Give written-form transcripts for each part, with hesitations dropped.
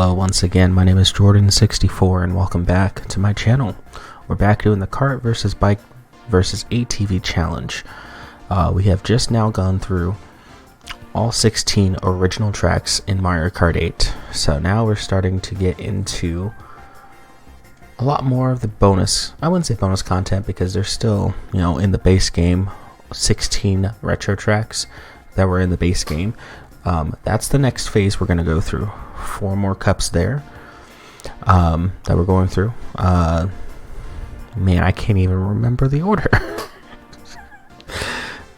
Hello once again, my name is Jordan64 and welcome back to my channel. We're back doing the Kart versus Bike versus ATV challenge. We have just now gone through all 16 original tracks in Mario Kart 8. So now we're starting to get into a lot more of the bonus, I wouldn't say bonus content because there's still, in the base game, 16 retro tracks that were in the base game. That's the next phase we're going to go through. 4 more cups there that we're going through. Man, I can't even remember the order.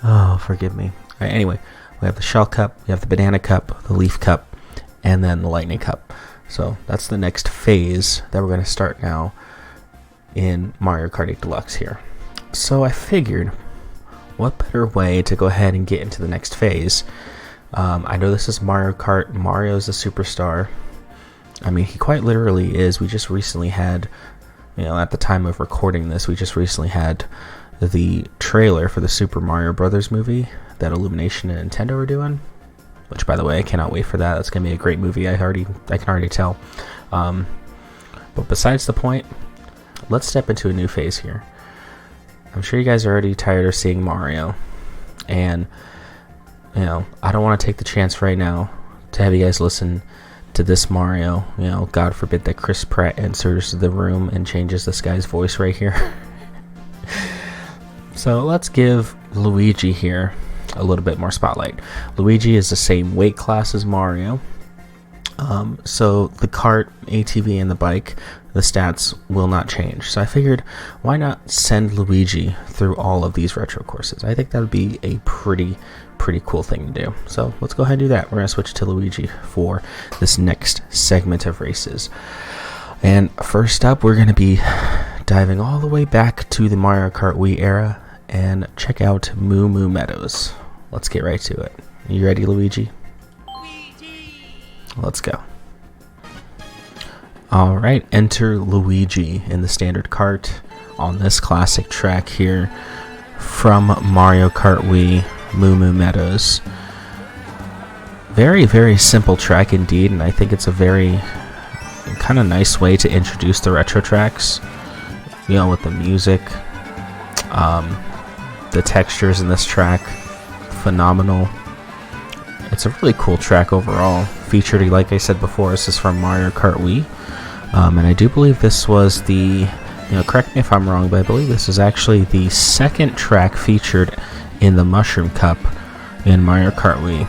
Oh, forgive me. All right, anyway, we have the Shell Cup, we have the Banana Cup, the Leaf Cup, and then the Lightning Cup. So that's the next phase that we're going to start now in Mario Kart 8 Deluxe here. So I figured, what better way to go ahead and get into the next phase? I know this is Mario Kart. Mario's the superstar. I mean, he quite literally is. We just recently had, at the time of recording this, we just recently had the trailer for the Super Mario Brothers movie that Illumination and Nintendo are doing. Which, by the way, I cannot wait for that. That's gonna be a great movie. I can already tell. But besides the point, let's step into a new phase here. I'm sure you guys are already tired of seeing Mario, and I don't want to take the chance right now to have you guys listen to this Mario. God forbid that Chris Pratt enters the room and changes this guy's voice right here. So let's give Luigi here a little bit more spotlight. Luigi is the same weight class as Mario. So the Kart, ATV, and the bike, the stats will not change. So I figured, why not send Luigi through all of these retro courses? I think that would be a pretty cool thing to do. So let's go ahead and do that. We're going to switch to Luigi for this next segment of races. And first up, we're going to be diving all the way back to the Mario Kart Wii era and check out Moo Moo Meadows. Let's get right to it. You ready, Luigi? Let's go. Alright, enter Luigi in the standard kart on this classic track here from Mario Kart Wii, Moo Moo Meadows. Very simple track indeed, and I think it's a very kind of nice way to introduce the retro tracks, with the music. The textures in this track, phenomenal. It's a really cool track overall. Featured, like I said before, this is from Mario Kart Wii. And I do believe this was the, correct me if I'm wrong, but I believe this is actually the second track featured in the Mushroom Cup in Mario Kart Wii.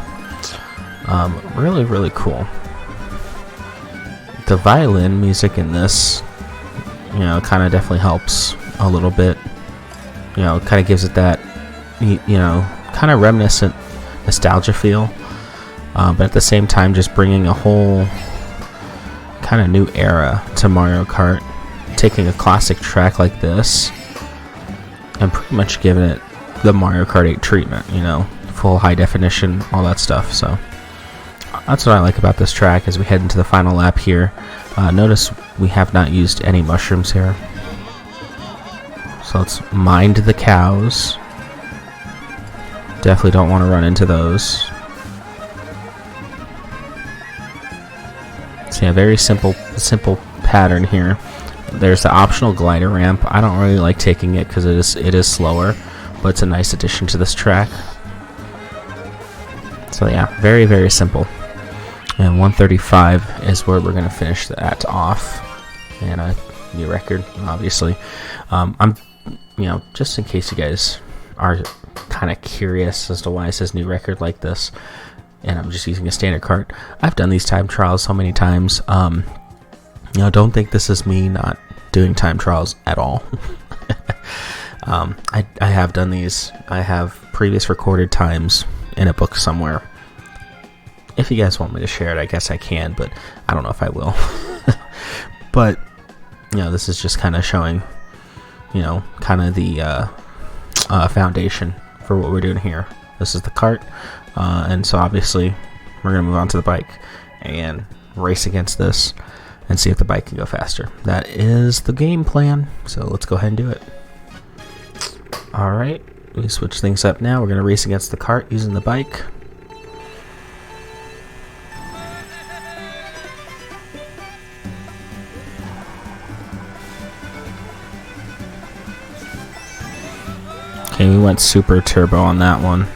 Really cool. The violin music in this, kind of definitely helps a little bit. Kind of gives it that, kind of reminiscent nostalgia feel. But at the same time, just bringing a whole kind of new era to Mario Kart, taking a classic track like this and pretty much giving it the Mario Kart 8 treatment, full high definition, all that stuff. So that's what I like about this track as we head into the final lap here. Notice we have not used any mushrooms here, so let's mind the cows. Definitely don't want to run into those. So yeah, very simple pattern here. There's the optional glider ramp. I don't really like taking it because it is slower, but it's a nice addition to this track. So yeah, very simple. And 135 is where we're gonna finish that off, and a new record, obviously. I'm, just in case you guys are kind of curious as to why it says new record like this, and I'm just using a standard kart. I've done these time trials so many times. Don't think this is me not doing time trials at all. I have done these. I have previous recorded times in a book somewhere. If you guys want me to share it, I guess I can, but I don't know if I will. But this is just kind of showing, kind of the foundation for what we're doing here. This is the kart, and so obviously we're going to move on to the bike and race against this and see if the bike can go faster. That is the game plan, so let's go ahead and do it. Alright, we switch things up now. We're going to race against the kart using the bike. Okay, we went super turbo on that one.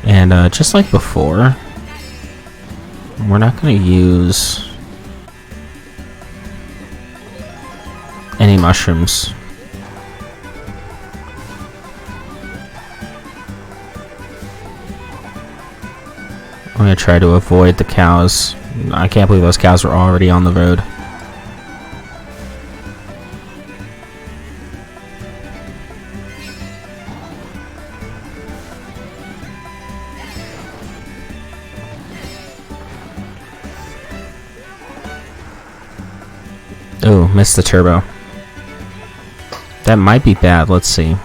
And just like before, we're not going to use any mushrooms. I'm going to try to avoid the cows. I can't believe those cows were already on the road. Oh, missed the turbo. That might be bad. Let's see.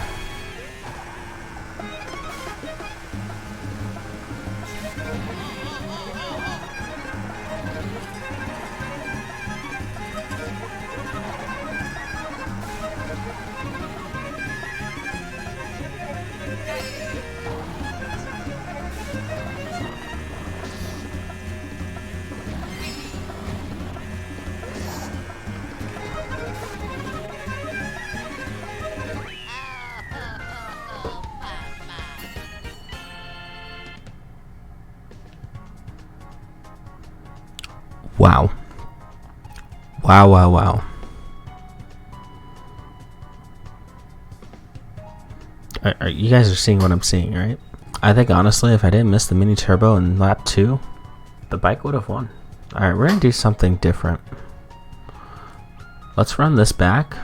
Wow. Wow, wow, wow. You guys are seeing what I'm seeing, right? I think honestly, if I didn't miss the mini turbo in lap 2, the bike would have won. Alright, we're going to do something different. Let's run this back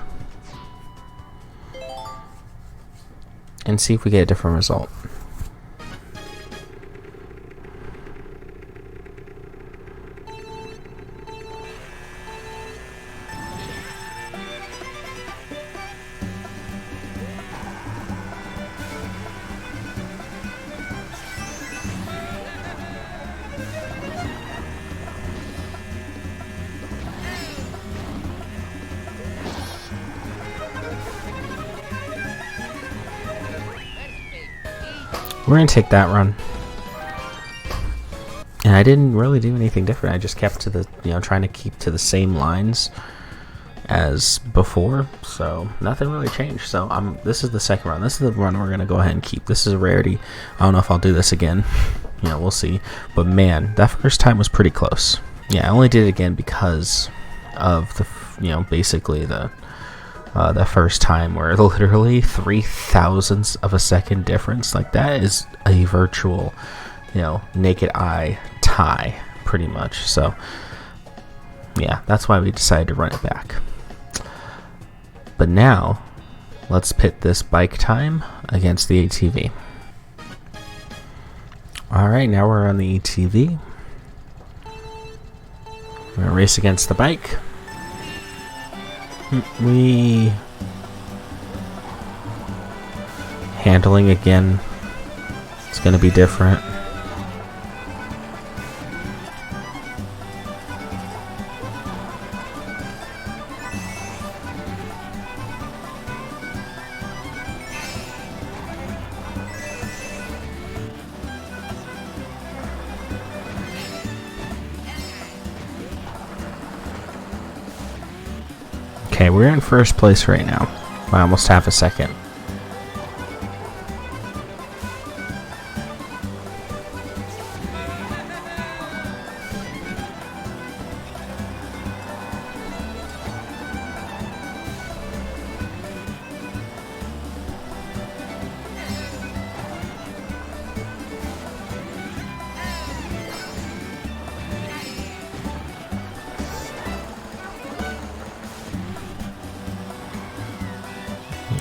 and see if we get a different result. We're gonna take that run. And I didn't really do anything different. I just kept to the, trying to keep to the same lines as before. So nothing really changed. So this is the second run. This is the run we're gonna go ahead and keep. This is a rarity. I don't know if I'll do this again. We'll see. But man, that first time was pretty close. Yeah, I only did it again because of the, basically the first time where literally 0.003 of a second difference. Like, that is a virtual, naked eye tie, pretty much. So yeah, that's why we decided to run it back. But now let's pit this bike time against the ATV. Alright, now we're on the ATV. We're gonna race against the bike. Handling again, it's going to be different. Okay, we're in first place right now by almost half a second.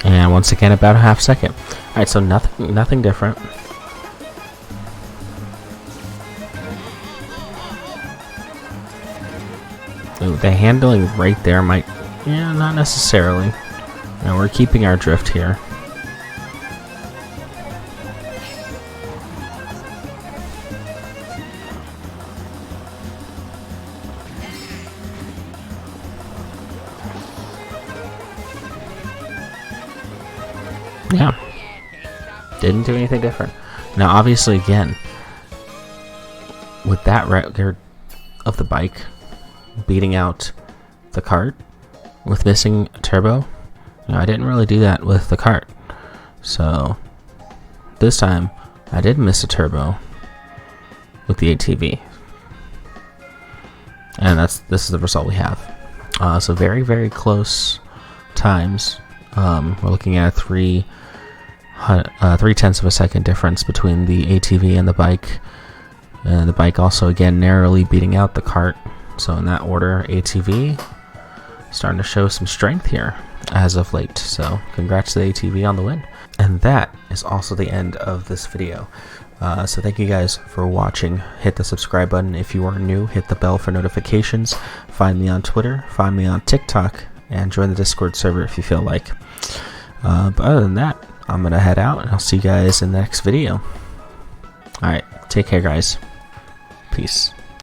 And once again, about a half second. Alright, so nothing different. Ooh, the handling right there might... Yeah, not necessarily. No, we're keeping our drift here. Yeah. Didn't do anything different. Now, obviously, again, with that record of the bike beating out the Kart with missing a turbo, I didn't really do that with the Kart. So this time I did miss a turbo with the ATV, and this is the result we have. So very, very close times. We're looking at 3/10 of a second difference between the ATV and the bike. The bike also again narrowly beating out the Kart. So in that order, ATV starting to show some strength here as of late. So congrats to the ATV on the win. And that is also the end of this video. So thank you guys for watching. Hit the subscribe button if you are new. Hit the bell for notifications. Find me on Twitter. Find me on TikTok. And join the Discord server if you feel like. But other than that, I'm going to head out, and I'll see you guys in the next video. Alright, take care, guys. Peace.